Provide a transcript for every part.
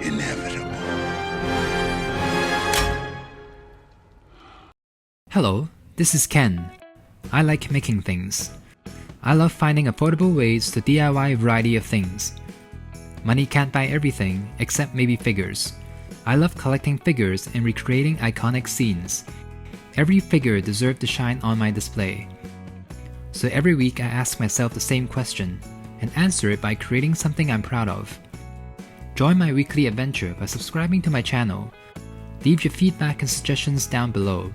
inevitable. Hello, this is Ken. I like making things. I love finding affordable ways to DIY a variety of things. Money can't buy everything, except maybe figures. I love collecting figures and recreating iconic scenes. Every figure deserves to shine on my display. So every week I ask myself the same question, and answer it by creating something I'm proud of. Join my weekly adventure by subscribing to my channel. Leave your feedback and suggestions down below.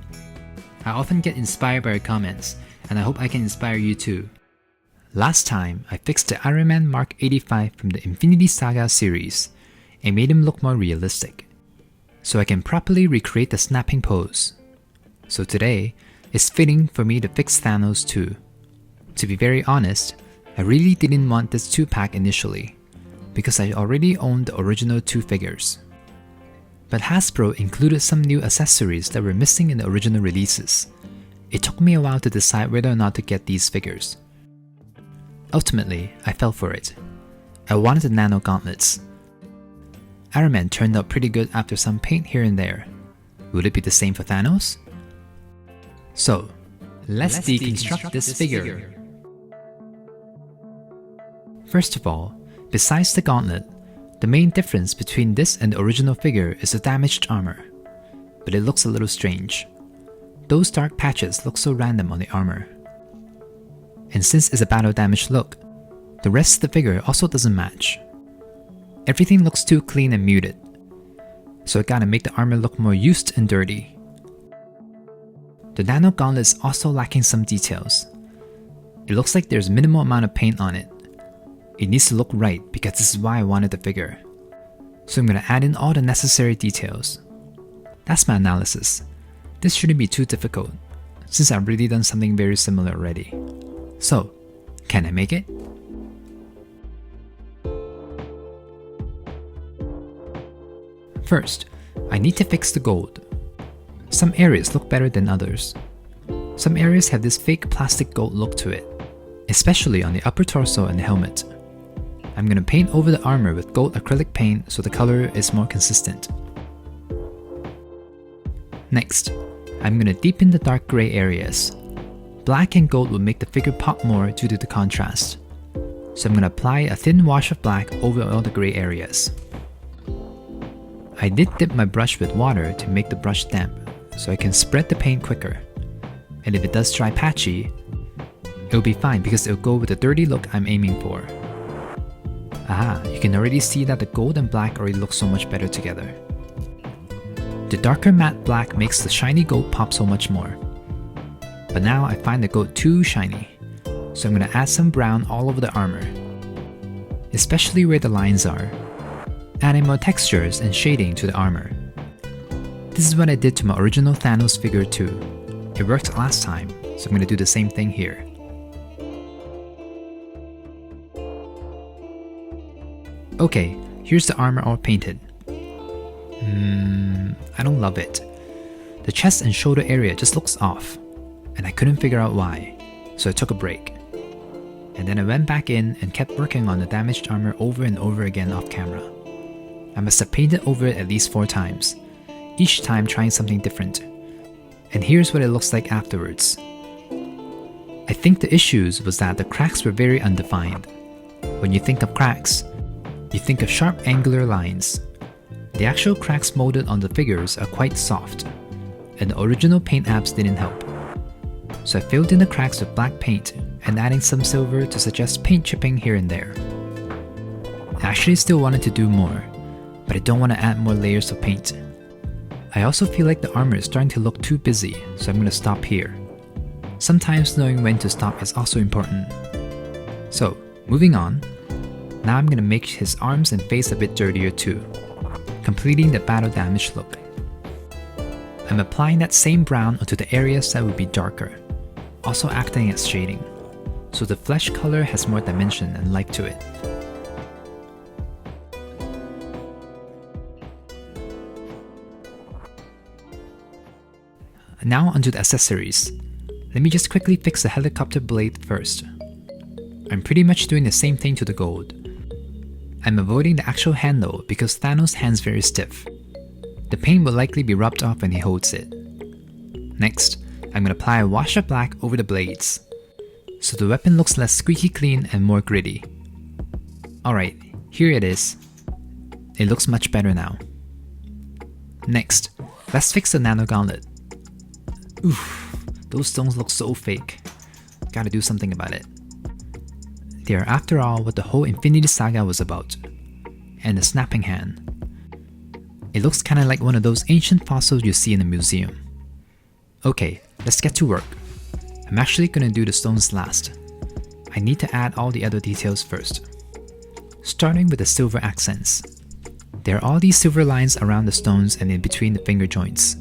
I often get inspired by your comments, and I hope I can inspire you too. Last time, I fixed the Iron Man Mark 85 from the Infinity Saga series, and made him look more realistic, so I can properly recreate the snapping pose. So today, it's fitting for me to fix Thanos too. To be very honest, I really didn't want this 2-pack initially, because I already owned the original 2 figures. But Hasbro included some new accessories that were missing in the original releases. It took me a while to decide whether or not to get these figures. Ultimately, I fell for it. I wanted the nano gauntlets. Iron Man turned out pretty good after some paint here and there. Would it be the same for Thanos? So, let's deconstruct this figure. First of all, besides the gauntlet, the main difference between this and the original figure is the damaged armor. But it looks a little strange. Those dark patches look so random on the armor. And since it's a battle damaged look, the rest of the figure also doesn't match. Everything looks too clean and muted, so I gotta make the armor look more used and dirty. The nano gauntlet is also lacking some details. It looks like there's minimal amount of paint on it. It needs to look right because this is why I wanted the figure. So I'm gonna add in all the necessary details. That's my analysis. This shouldn't be too difficult, since I've already done something very similar already. So, can I make it? First, I need to fix the gold. Some areas look better than others. Some areas have this fake plastic gold look to it, especially on the upper torso and the helmet. I'm gonna paint over the armor with gold acrylic paint so the color is more consistent. Next, I'm gonna deepen the dark gray areas. Black and gold will make the figure pop more due to the contrast. So I'm gonna apply a thin wash of black over all the gray areas. I did dip my brush with water to make the brush damp, so I can spread the paint quicker. And if it does dry patchy, it'll be fine because it'll go with the dirty look I'm aiming for. Aha, you can already see that the gold and black already look so much better together. The darker matte black makes the shiny gold pop so much more. But now I find the gold too shiny, so I'm gonna add some brown all over the armor, especially where the lines are, adding more textures and shading to the armor. This is what I did to my original Thanos figure too. It worked last time, so I'm gonna do the same thing here. Okay, here's the armor all painted. I don't love it. The chest and shoulder area just looks off, and I couldn't figure out why, so I took a break. And then I went back in and kept working on the damaged armor over and over again off camera. I must have painted over it at least 4 times, each time trying something different. And here's what it looks like afterwards. I think the issues was that the cracks were very undefined. When you think of cracks, you think of sharp angular lines. The actual cracks molded on the figures are quite soft, and the original paint apps didn't help. So I filled in the cracks with black paint and adding some silver to suggest paint chipping here and there. I actually still wanted to do more, but I don't want to add more layers of paint. I also feel like the armor is starting to look too busy, so I'm going to stop here. Sometimes knowing when to stop is also important. So, moving on, now I'm going to make his arms and face a bit dirtier too, completing the battle damage look. I'm applying that same brown onto the areas that would be darker, also acting as shading, so the flesh color has more dimension and life to it. Now onto the accessories. Let me just quickly fix the helicopter blade first. I'm pretty much doing the same thing to the gold. I'm avoiding the actual hand though because Thanos' hand's very stiff. The paint will likely be rubbed off when he holds it. Next, I'm going to apply a wash of black over the blades, so the weapon looks less squeaky clean and more gritty. Alright, here it is. It looks much better now. Next, let's fix the nano gauntlet. Oof, those stones look so fake. Gotta do something about it. They are after all what the whole Infinity Saga was about. And the snapping hand. It looks kinda like one of those ancient fossils you see in a museum. Okay, let's get to work. I'm actually gonna do the stones last. I need to add all the other details first. Starting with the silver accents. There are all these silver lines around the stones and in between the finger joints.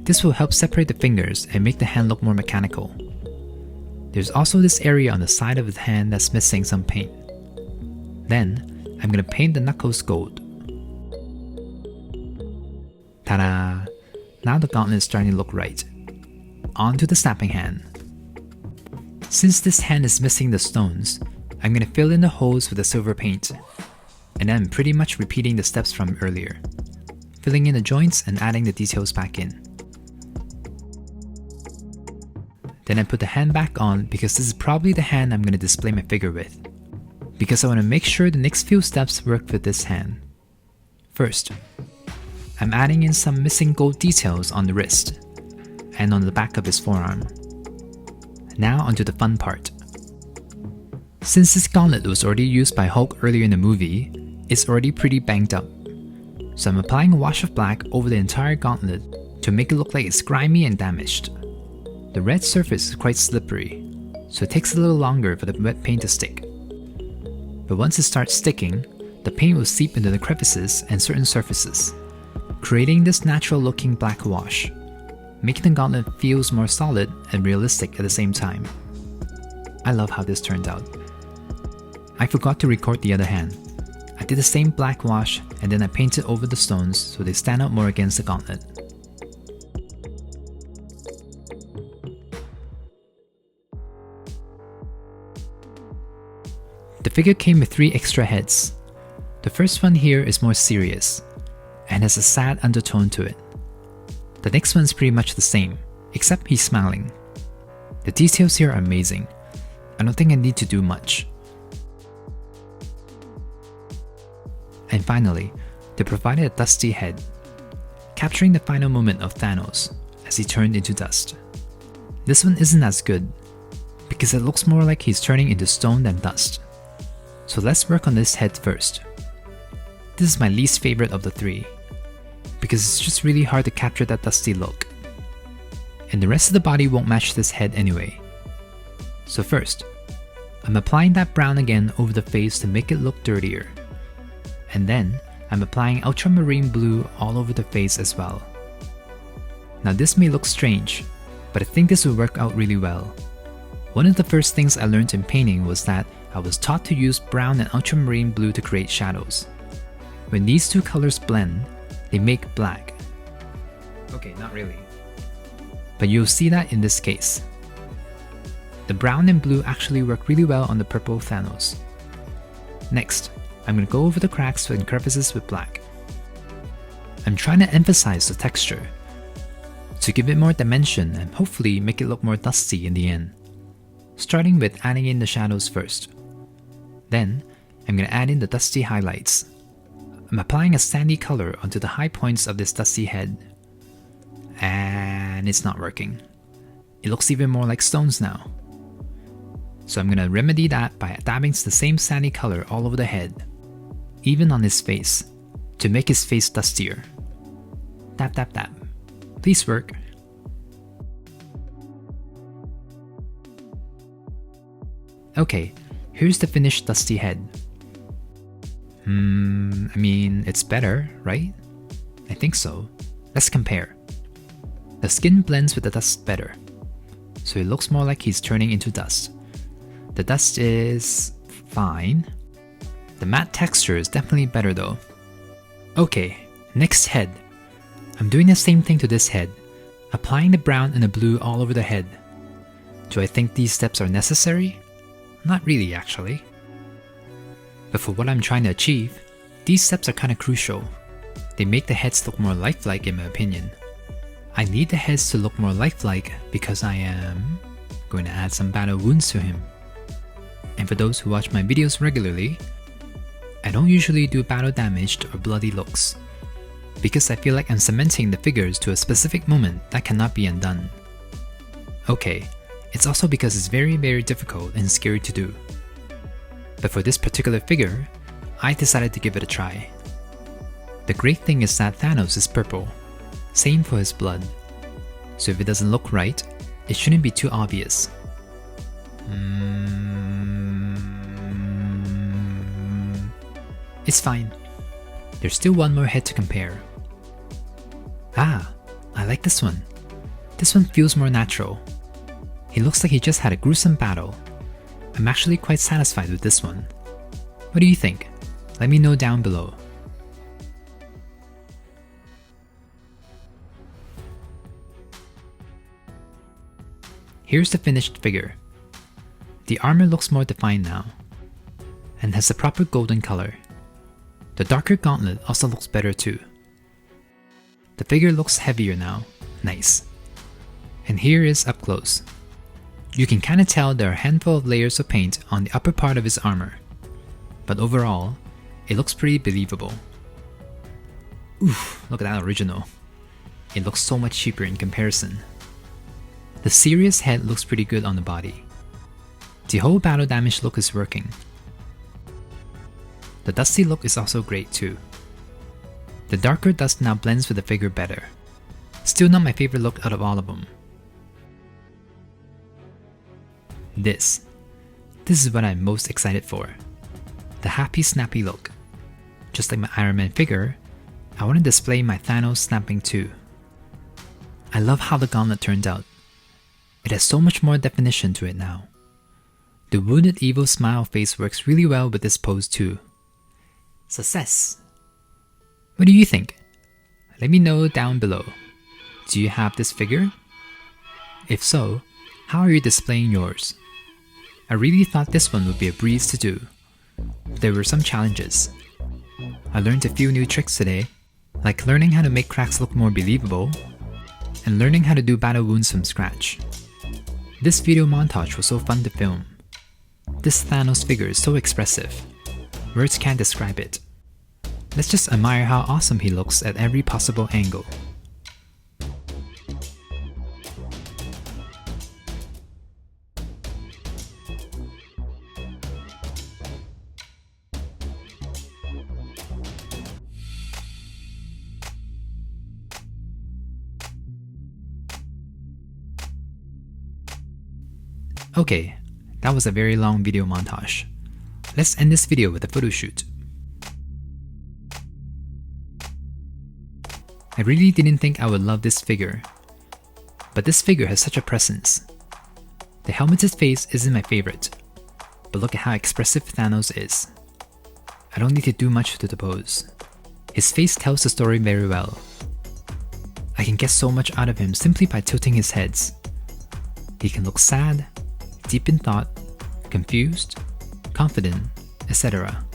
This will help separate the fingers and make the hand look more mechanical. There's also this area on the side of the hand that's missing some paint. Then, I'm gonna paint the knuckles gold. Ta-da! Now the gauntlet is starting to look right. On to the snapping hand. Since this hand is missing the stones, I'm gonna fill in the holes with the silver paint. And then I'm pretty much repeating the steps from earlier, filling in the joints and adding the details back in. Then I put the hand back on because this is probably the hand I'm going to display my figure with, because I want to make sure the next few steps work with this hand. First, I'm adding in some missing gold details on the wrist and on the back of his forearm. Now onto the fun part. Since this gauntlet was already used by Hulk earlier in the movie, it's already pretty banged up. So I'm applying a wash of black over the entire gauntlet to make it look like it's grimy and damaged. The red surface is quite slippery, so it takes a little longer for the wet paint to stick. But once it starts sticking, the paint will seep into the crevices and certain surfaces, creating this natural looking black wash, making the gauntlet feels more solid and realistic at the same time. I love how this turned out. I forgot to record the other hand. I did the same black wash and then I painted over the stones so they stand out more against the gauntlet. The figure came with 3 extra heads. The first one here is more serious and has a sad undertone to it. The next one's pretty much the same, except he's smiling. The details here are amazing. I don't think I need to do much. And finally, they provided a dusty head, capturing the final moment of Thanos as he turned into dust. This one isn't as good, because it looks more like he's turning into stone than dust. So let's work on this head first. This is my least favorite of the 3, because it's just really hard to capture that dusty look. And the rest of the body won't match this head anyway. So first, I'm applying that brown again over the face to make it look dirtier. And then, I'm applying ultramarine blue all over the face as well. Now this may look strange, but I think this will work out really well. One of the first things I learned in painting was that I was taught to use brown and ultramarine blue to create shadows. When these 2 colors blend, they make black. Okay, not really. But you'll see that in this case. The brown and blue actually work really well on the purple Thanos. Next, I'm going to go over the cracks and crevices with black. I'm trying to emphasize the texture to give it more dimension and hopefully make it look more dusty in the end. Starting with adding in the shadows first. Then, I'm going to add in the dusty highlights. I'm applying a sandy color onto the high points of this dusty head. And it's not working. It looks even more like stones now. So I'm going to remedy that by dabbing the same sandy color all over the head, even on his face, to make his face dustier. Dab dab dab. Please work. Okay, here's the finished dusty head. I mean, it's better, right? I think so. Let's compare. The skin blends with the dust better, so it looks more like he's turning into dust. The dust is fine. The matte texture is definitely better though. Okay, next head. I'm doing the same thing to this head, applying the brown and the blue all over the head. Do I think these steps are necessary? Not really actually. But for what I'm trying to achieve, these steps are kinda crucial. They make the heads look more lifelike in my opinion. I need the heads to look more lifelike because I am going to add some battle wounds to him. And for those who watch my videos regularly, I don't usually do battle damaged or bloody looks, because I feel like I'm cementing the figures to a specific moment that cannot be undone. Okay, it's also because it's very difficult and scary to do. But for this particular figure, I decided to give it a try. The great thing is that Thanos is purple, same for his blood, so if it doesn't look right, it shouldn't be too obvious. It's fine. There's still one more head to compare. Ah, I like this one. This one feels more natural. He looks like he just had a gruesome battle. I'm actually quite satisfied with this one. What do you think? Let me know down below. Here's the finished figure. The armor looks more defined now, and has a proper golden color. The darker gauntlet also looks better too. The figure looks heavier now, nice. And here is up close. You can kinda tell there are a handful of layers of paint on the upper part of his armor, but overall, it looks pretty believable. Oof, look at that original. It looks so much cheaper in comparison. The serious head looks pretty good on the body. The whole battle damage look is working. The dusty look is also great too. The darker dust now blends with the figure better. Still not my favorite look out of all of them. This is what I'm most excited for. The happy snappy look. Just like my Iron Man figure, I want to display my Thanos snapping too. I love how the gauntlet turned out. It has so much more definition to it now. The wounded evil smile face works really well with this pose too. Success! What do you think? Let me know down below. Do you have this figure? If so, how are you displaying yours? I really thought this one would be a breeze to do. There were some challenges. I learned a few new tricks today, like learning how to make cracks look more believable, and learning how to do battle wounds from scratch. This video montage was so fun to film. This Thanos figure is so expressive. Words can't describe it. Let's just admire how awesome he looks at every possible angle. Okay, that was a very long video montage. Let's end this video with a photoshoot. I really didn't think I would love this figure, but this figure has such a presence. The helmeted face isn't my favorite, but look at how expressive Thanos is. I don't need to do much to the pose. His face tells the story very well. I can get so much out of him simply by tilting his heads. He can look sad, deep in thought, confused, confident, etc.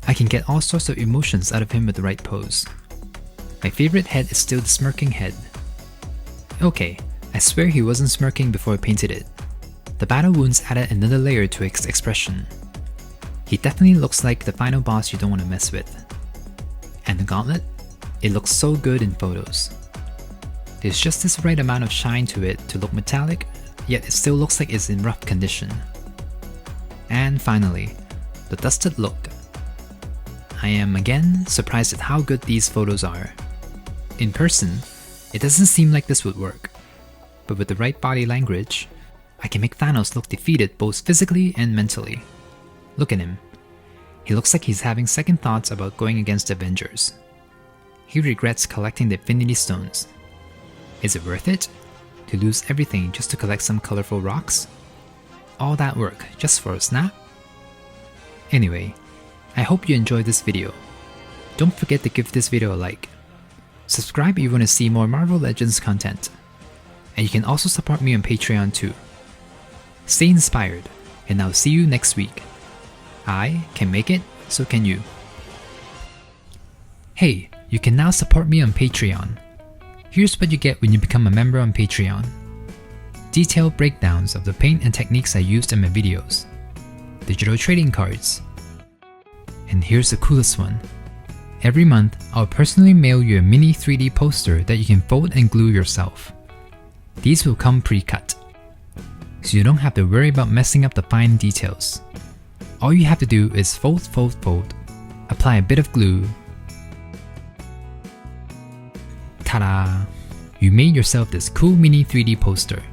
I can get all sorts of emotions out of him with the right pose. My favorite head is still the smirking head. Okay, I swear he wasn't smirking before I painted it. The battle wounds added another layer to his expression. He definitely looks like the final boss you don't want to mess with. And the gauntlet? It looks so good in photos. There's just this right amount of shine to it to look metallic, yet it still looks like it's in rough condition. And finally, the dusted look. I am again surprised at how good these photos are. In person, it doesn't seem like this would work, but with the right body language, I can make Thanos look defeated both physically and mentally. Look at him. He looks like he's having second thoughts about going against the Avengers. He regrets collecting the Infinity Stones. Is it worth it? To lose everything just to collect some colorful rocks? All that work just for a snap? Anyway, I hope you enjoyed this video. Don't forget to give this video a like. Subscribe if you want to see more Marvel Legends content. And you can also support me on Patreon too. Stay inspired, and I'll see you next week. I can make it, so can you. Hey, you can now support me on Patreon. Here's what you get when you become a member on Patreon. Detailed breakdowns of the paint and techniques I used in my videos. Digital trading cards. And here's the coolest one. Every month, I'll personally mail you a mini 3D poster that you can fold and glue yourself. These will come pre-cut, so you don't have to worry about messing up the fine details. All you have to do is fold, apply a bit of glue. Ta-da! You made yourself this cool mini 3D poster.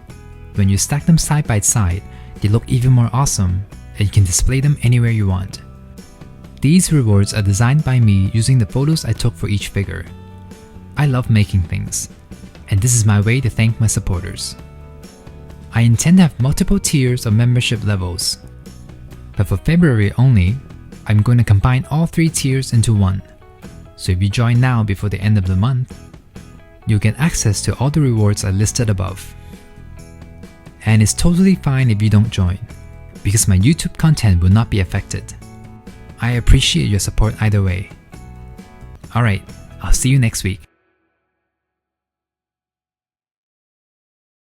When you stack them side by side, they look even more awesome, and you can display them anywhere you want. These rewards are designed by me using the photos I took for each figure. I love making things, and this is my way to thank my supporters. I intend to have multiple tiers of membership levels, but for February only, I'm going to combine all 3 tiers into one. So if you join now before the end of the month, you'll get access to all the rewards I listed above. And it's totally fine if you don't join, because my YouTube content will not be affected. I appreciate your support either way. Alright, I'll see you next week.